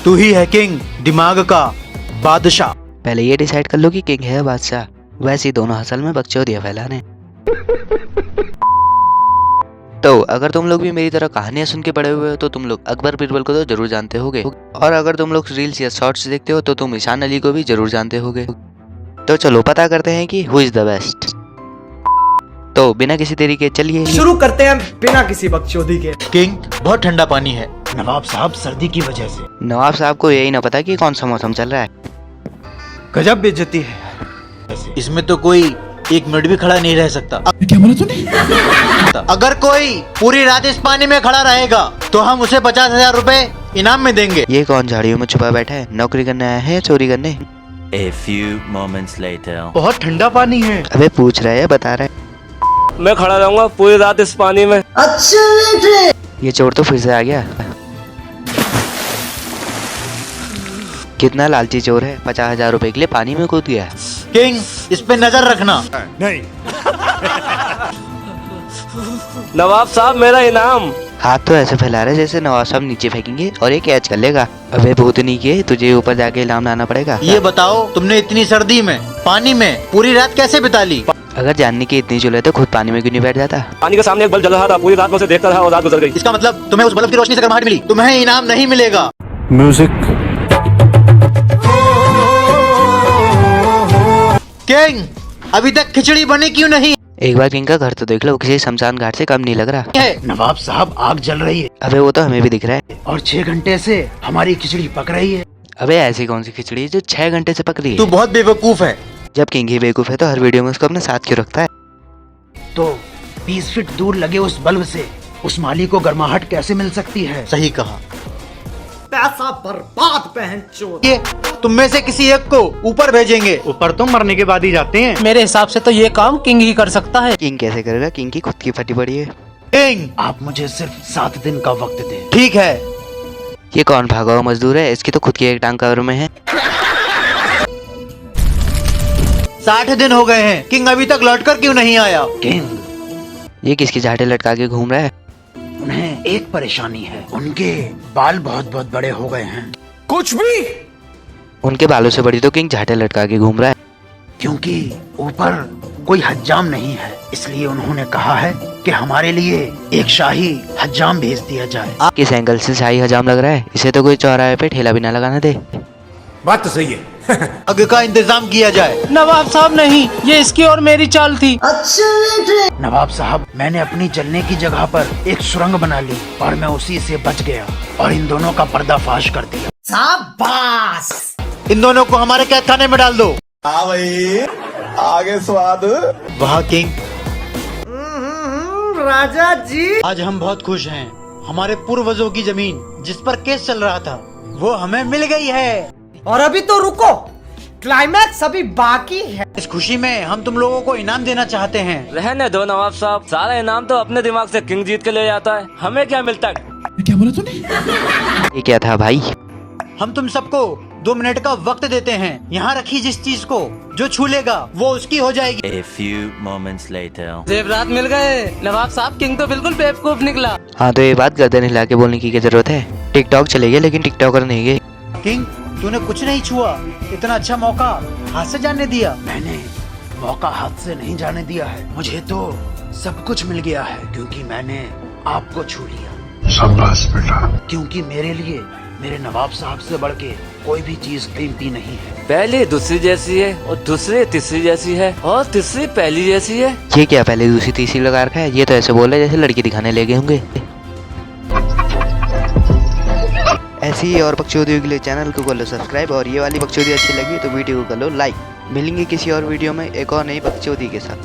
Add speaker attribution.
Speaker 1: तू ही है किंग, दिमाग का बादशाह।
Speaker 2: पहले ये डिसाइड कर लो कि किंग है बादशाह, वैसे ही दोनों असल में बकचोदियां फैलाने। तो अगर तुम लोग भी मेरी तरह कहानियां सुन के बड़े हुए हो तो तुम लोग अकबर बिरबल को तो जरूर जानते होगे, और अगर तुम लोग रील्स या शॉर्ट्स देखते हो तो तुम ईशान अली को भी जरूर जानते होगे। तो चलो पता करते हैं कि हु इज द बेस्ट। तो बिना किसी देरी के चलिए
Speaker 3: शुरू करते हैं बिना किसी बकचोदी के।
Speaker 1: किंग, बहुत ठंडा पानी है।
Speaker 4: नवाब साहब सर्दी की वजह से।
Speaker 2: नवाब साहब को यही ना पता कि कौन सा मौसम चल रहा है।
Speaker 1: गजब बेइज्जती है, इसमें तो कोई एक मिनट भी खड़ा नहीं रह सकता।
Speaker 4: क्या बोला तूने?
Speaker 1: अगर कोई पूरी रात इस पानी में खड़ा रहेगा तो हम उसे 50,000 रुपए इनाम में देंगे।
Speaker 2: ये कौन झाड़ियों में छुपा बैठा है? नौकरी करने आया है या चोरी करने?
Speaker 5: A few moments later.
Speaker 1: बहुत ठंडा पानी है।
Speaker 2: अबे पूछ रहा है या बता रहा है?
Speaker 6: मैं खड़ा रहूंगा पूरी रात इस पानी में।
Speaker 2: ये चोर तो फिर से आ गया। कितना लालची चोर है, 50,000 रुपए के लिए पानी में कूद गया।
Speaker 1: किंग, इस पे नजर रखना।
Speaker 4: नहीं।
Speaker 6: नवाब साहब मेरा इनाम।
Speaker 2: हाथ तो ऐसे फैला रहे जैसे नवाब साहब नीचे फेंकेंगे और ये कैच कर लेगा। अबे भूतनी के, तुझे ऊपर जाके इनाम लाना पड़ेगा।
Speaker 1: ये बताओ, तुमने इतनी सर्दी में पानी में पूरी रात कैसे बिता ली?
Speaker 2: अगर जानने की इतनी जुल्लत है तो खुद पानी में क्यों नहीं बैठ जाता?
Speaker 6: पानी के सामने एक बल्ब जल रहा था, पूरी रात में उसे देखता रहा और रात गुजर गई।
Speaker 1: इसका मतलब तुम्हें उस बल्ब की रोशनी से गर्माहट मिली, तुम्हें इनाम नहीं मिलेगा।
Speaker 4: म्यूजिक।
Speaker 1: किंग, अभी तक खिचड़ी बनी क्यों नहीं
Speaker 2: एक बार किंग का घर तो देख लो, किसी शमशान घाट से कम नहीं लग रहा
Speaker 1: है?
Speaker 4: नवाब साहब आग जल रही है
Speaker 2: अबे वो तो हमें भी दिख रहा है।
Speaker 4: और 6 घंटे से हमारी खिचड़ी पक रही है।
Speaker 2: अबे ऐसी कौन सी खिचड़ी है जो 6 घंटे से पक रही
Speaker 1: तू
Speaker 2: है?
Speaker 1: बहुत बेवकूफ है।
Speaker 2: जब किंग ही बेवकूफ है तो हर वीडियो में उसको अपने साथ क्यों रखता है?
Speaker 4: तो 20 फीट दूर लगे उस बल्ब से उस माली को गर्माहट कैसे मिल सकती है?
Speaker 1: सही कहा।
Speaker 3: पैसा बर्बाद पहनचोद।
Speaker 1: ये तुम में से किसी एक को ऊपर भेजेंगे।
Speaker 4: ऊपर तो मरने के बाद ही जाते हैं।
Speaker 7: मेरे हिसाब से तो ये काम किंग ही कर सकता है।
Speaker 2: किंग कैसे करेगा? किंग की खुद की फटी पड़ी है।
Speaker 1: किंग,
Speaker 4: आप मुझे सिर्फ 7 दिन का वक्त दें।
Speaker 1: ठीक है।
Speaker 2: ये कौन भागा हुआ मजदूर है? इसकी तो खुद की एक टांग कवर में है।
Speaker 1: 60 दिन हो गए हैं, किंग अभी तक लौट कर क्यों नहीं आया?
Speaker 4: किंग,
Speaker 2: ये किसकी झाटे लटका के घूम रहा है?
Speaker 4: उन्हें एक परेशानी है, उनके बाल बहुत बहुत बड़े हो गए हैं। कुछ भी।
Speaker 2: उनके बालों से बड़ी तो किंग झाटे लटका के घूम रहा है।
Speaker 4: क्योंकि ऊपर कोई हज्जाम नहीं है, इसलिए उन्होंने कहा है कि हमारे लिए एक शाही हज्जाम भेज दिया जाए।
Speaker 2: किस एंगल से शाही हजाम लग रहा है? इसे तो कोई चौराहे पे ठेला भी ना लगाना दे।
Speaker 4: बात तो सही है।
Speaker 1: आग का इंतजाम किया जाए।
Speaker 7: नवाब साहब नहीं, ये इसकी और मेरी चाल थी।
Speaker 4: नवाब साहब, मैंने अपनी चलने की जगह पर एक सुरंग बना ली और मैं उसी से बच गया और इन दोनों का पर्दाफाश कर दिया।
Speaker 3: शाबाश।
Speaker 1: इन दोनों को हमारे कैद खाने में डाल दो।
Speaker 8: हाँ भाई, आगे स्वाद।
Speaker 1: वाह किंग,
Speaker 3: राजा जी।
Speaker 1: आज हम बहुत खुश हैं। हमारे पूर्वजों की जमीन जिस पर केस चल रहा था वो हमें मिल गई है।
Speaker 3: और अभी तो रुको, क्लाइमैक्स अभी बाकी है।
Speaker 1: इस खुशी में हम तुम लोगों को इनाम देना चाहते हैं।
Speaker 6: रहने दो नवाब साहब, सारा इनाम तो अपने दिमाग से किंग जीत के ले जाता है, हमें क्या मिलता है?
Speaker 4: क्या बोला तूने?
Speaker 2: ये क्या था भाई?
Speaker 1: हम तुम सबको 2 मिनट का वक्त देते हैं। यहाँ रखी जिस चीज को जो छू लेगा वो उसकी हो जाएगी।
Speaker 5: A few moments later.
Speaker 7: जेवरात मिल गए। नवाब साहब, किंग तो बिल्कुल बेवकूफ निकला।
Speaker 2: हाँ तो ये बात गर्दन हिला के बोलने की क्या जरूरत है? टिकटॉक चलेगी लेकिन टिकटॉकर नहीं गए।
Speaker 1: किंग, तूने कुछ नहीं छुआ, इतना अच्छा मौका हाथ से जाने दिया।
Speaker 4: मैंने मौका हाथ से नहीं जाने दिया है, मुझे तो सब कुछ मिल गया है क्योंकि मैंने आपको छू लिया। शाबाश बेटा। क्योंकि मेरे लिए मेरे नवाब साहब से बढ़ के कोई भी चीज कीमती नहीं है।
Speaker 6: पहली दूसरी जैसी है और दूसरी तीसरी जैसी है और तीसरी पहली जैसी है।
Speaker 2: ये क्या पहले दूसरी तीसरी लगा रखा है? ये तो ऐसे बोल रहे जैसे लड़की दिखाने ले गए होंगे। ऐसी ही और बकचोदियों के लिए चैनल को कर लो सब्सक्राइब, और ये वाली बकचोदी अच्छी लगी तो वीडियो को कर लो लाइक। मिलेंगे किसी और वीडियो में एक और नई बकचोदी के साथ।